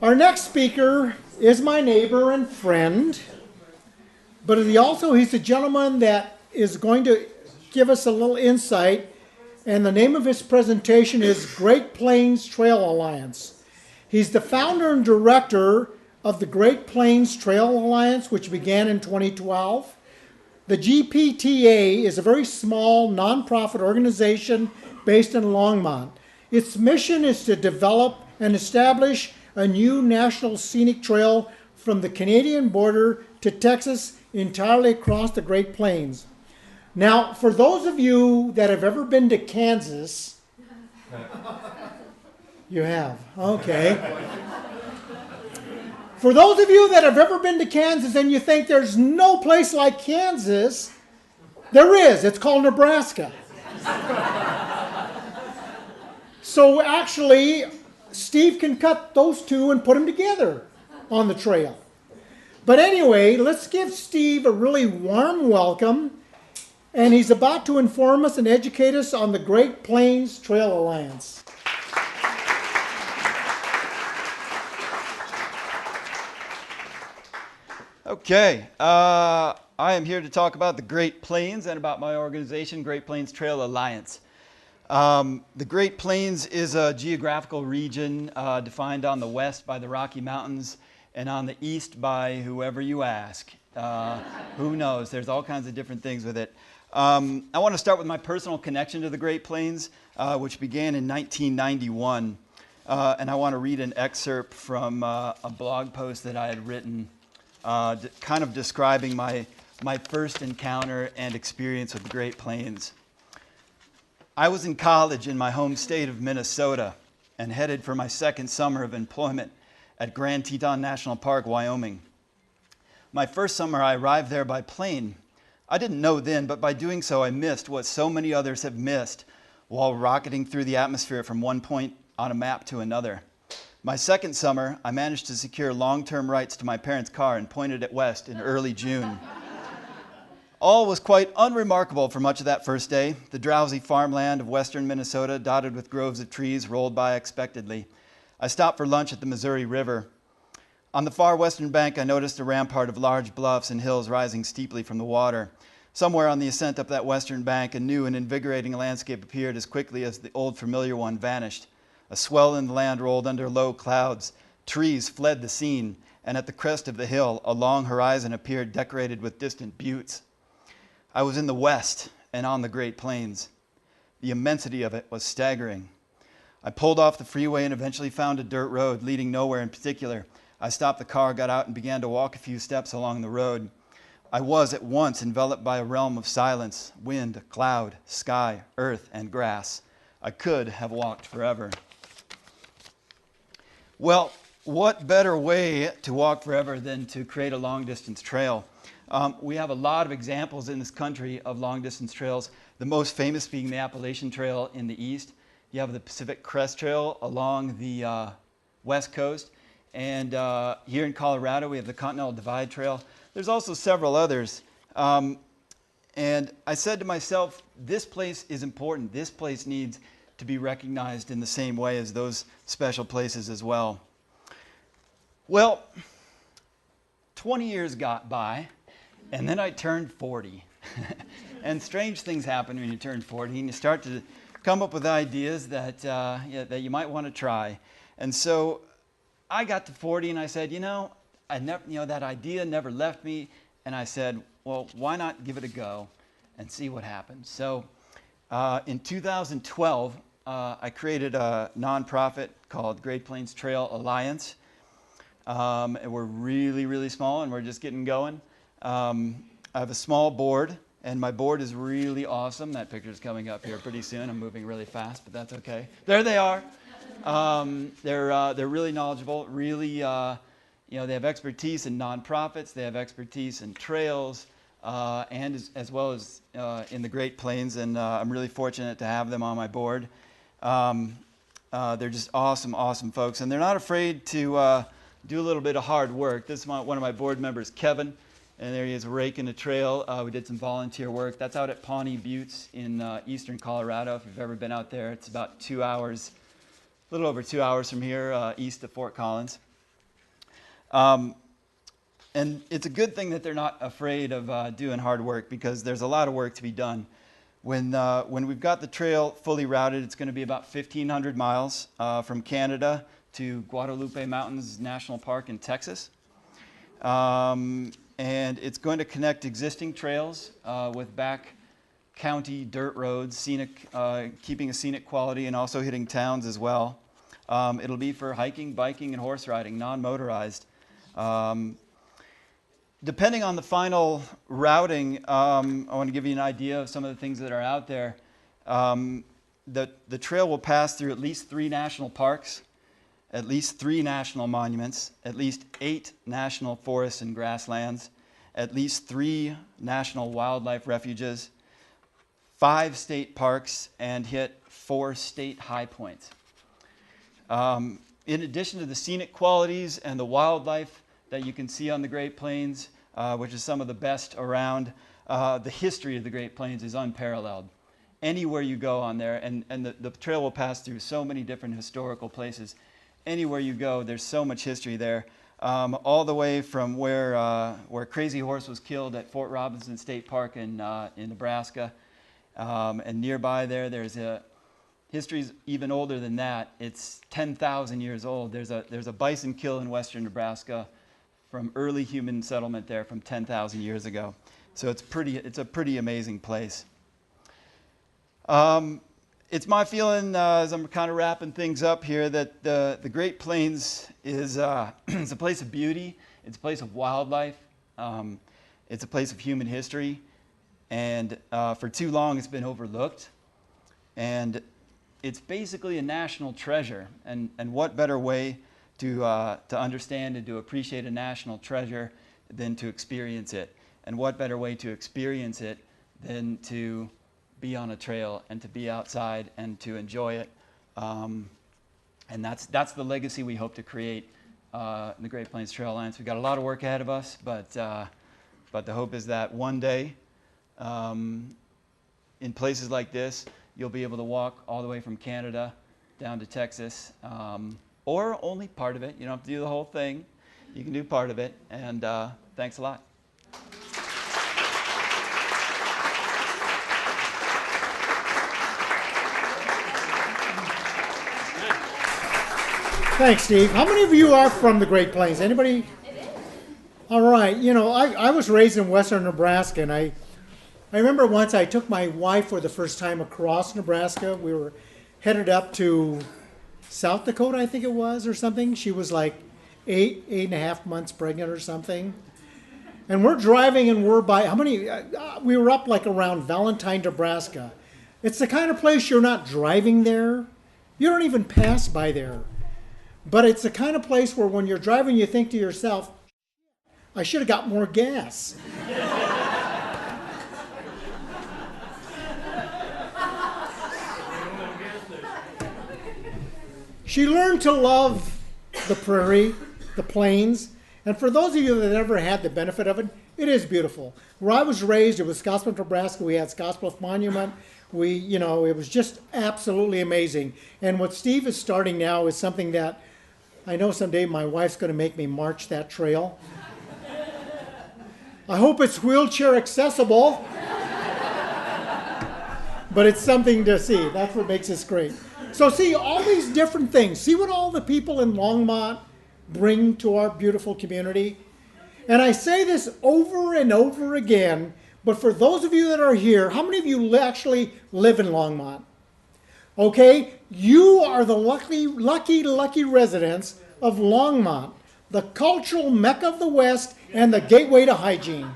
Our next speaker is my neighbor and friend, but he's a gentleman that is going to give us a little insight, and the name of his presentation is Great Plains Trail Alliance. He's the founder and director of the Great Plains Trail Alliance, which began in 2012. The GPTA is a very small nonprofit organization based in Longmont. Its mission is to develop and establish a new national scenic trail from the Canadian border to Texas, entirely across the Great Plains. Now, for those of you that have ever been to Kansas, you have, okay. For those of you that have ever been to Kansas and you think there's no place like Kansas, there is. It's called Nebraska. So actually, Steve can cut those two and put them together on the trail. But anyway, let's give Steve a really warm welcome. And he's about to inform us and educate us on the Great Plains Trail Alliance. Okay, I am here to talk about the Great Plains and about my organization, Great Plains Trail Alliance. The Great Plains is a geographical region defined on the west by the Rocky Mountains and on the east by whoever you ask. Who knows? There's all kinds of different things with it. I want to start with my personal connection to the Great Plains, which began in 1991. And I want to read an excerpt from a blog post that I had written kind of describing my first encounter and experience with the Great Plains. I was in college in my home state of Minnesota and headed for my second summer of employment at Grand Teton National Park, Wyoming. My first summer, I arrived there by plane. I didn't know then, but by doing so, I missed what so many others have missed while rocketing through the atmosphere from one point on a map to another. My second summer, I managed to secure long-term rights to my parents' car and pointed it west in early June. All was quite unremarkable for much of that first day. The drowsy farmland of western Minnesota, dotted with groves of trees, rolled by expectedly. I stopped for lunch at the Missouri River. On the far western bank, I noticed a rampart of large bluffs and hills rising steeply from the water. Somewhere on the ascent up that western bank, a new and invigorating landscape appeared as quickly as the old familiar one vanished. A swell in the land rolled under low clouds. Trees fled the scene, and at the crest of the hill, a long horizon appeared decorated with distant buttes. I was in the west and on the Great Plains. The immensity of it was staggering. I pulled off the freeway and eventually found a dirt road leading nowhere in particular. I stopped the car, got out, and began to walk a few steps along the road. I was at once enveloped by a realm of silence, wind, cloud, sky, earth, and grass. I could have walked forever. Well, what better way to walk forever than to create a long-distance trail? We have a lot of examples in this country of long-distance trails, the most famous being the Appalachian Trail in the east. You have the Pacific Crest Trail along the west coast. And here in Colorado, we have the Continental Divide Trail. There's also several others. And I said to myself, this place is important. This place needs to be recognized in the same way as those special places as well. Well, 20 years got by, and then I turned 40. And strange things happen when you turn 40, and you start to come up with ideas that you might want to try. And so I got to 40, and I said, that idea never left me. And I said, well, why not give it a go and see what happens? So in 2012, I created a nonprofit called Great Plains Trail Alliance. And we're really, really small, and we're just getting going. I have a small board, and my board is really awesome. That picture's coming up here pretty soon. I'm moving really fast, but that's okay. There they are. They're really knowledgeable, really, they have expertise in nonprofits, they have expertise in trails, and as well as in the Great Plains, and I'm really fortunate to have them on my board. They're just awesome folks, and they're not afraid to do a little bit of hard work. This is one of my board members, Kevin, and there he is raking a trail. We did some volunteer work. That's out at Pawnee Buttes in eastern Colorado. If you've ever been out there, it's about 2 hours, a little over 2 hours from here, east of Fort Collins. And it's a good thing that they're not afraid of doing hard work, because there's a lot of work to be done. When we've got the trail fully routed, it's going to be about 1,500 miles from Canada to Guadalupe Mountains National Park in Texas. And it's going to connect existing trails with back county dirt roads, keeping a scenic quality, and also hitting towns as well. It'll be for hiking, biking, and horse riding, non-motorized. Depending on the final routing, I want to give you an idea of some of the things that are out there. The trail will pass through at least 3 national parks, at least 3 national monuments, at least 8 national forests and grasslands, at least 3 national wildlife refuges, 5 state parks, and hit 4 state high points. In addition to the scenic qualities and the wildlife that you can see on the Great Plains, which is some of the best around, the history of the Great Plains is unparalleled. Anywhere you go on there, and the trail will pass through so many different historical places. Anywhere you go, there's so much history there. All the way from where Crazy Horse was killed at Fort Robinson State Park in Nebraska. And nearby there's a history's even older than that. It's 10,000 years old. There's a bison kill in western Nebraska from early human settlement there from 10,000 years ago. So it's a pretty amazing place. It's my feeling, as I'm kind of wrapping things up here, that the Great Plains is it's a place of beauty. It's a place of wildlife. It's a place of human history. And for too long, it's been overlooked. And it's basically a national treasure. And what better way to understand and to appreciate a national treasure than to experience it? And what better way to experience it than to be on a trail and to be outside and to enjoy it? And that's the legacy we hope to create in the Great Plains Trail Alliance. We've got a lot of work ahead of us, but the hope is that one day, in places like this, you'll be able to walk all the way from Canada down to Texas, or only part of it. You don't have to do the whole thing. You can do part of it, and thanks a lot. Thanks, Steve. How many of you are from the Great Plains? Anybody? All right. You know, I was raised in western Nebraska, and I remember once I took my wife for the first time across Nebraska. We were headed up to South Dakota, I think it was, or something. She was like 8.5 months pregnant or something. And we're driving, and we're by, we were up like around Valentine, Nebraska. It's the kind of place you're not driving there. You don't even pass by there. But it's the kind of place where when you're driving, you think to yourself, I should have got more gas. She learned to love the prairie, the plains, and for those of you that never had the benefit of it, it is beautiful. Where I was raised, it was Scottsbluff, Nebraska. We had Scottsbluff Monument. It was just absolutely amazing. And what Steve is starting now is something that I know someday my wife's going to make me march that trail. I hope it's wheelchair accessible, but it's something to see. That's what makes this great. So see all these different things. See what all the people in Longmont bring to our beautiful community. And I say this over and over again, but for those of you that are here, how many of you actually live in Longmont? Okay, you are the lucky residents of Longmont, the cultural mecca of the West and the gateway to hygiene.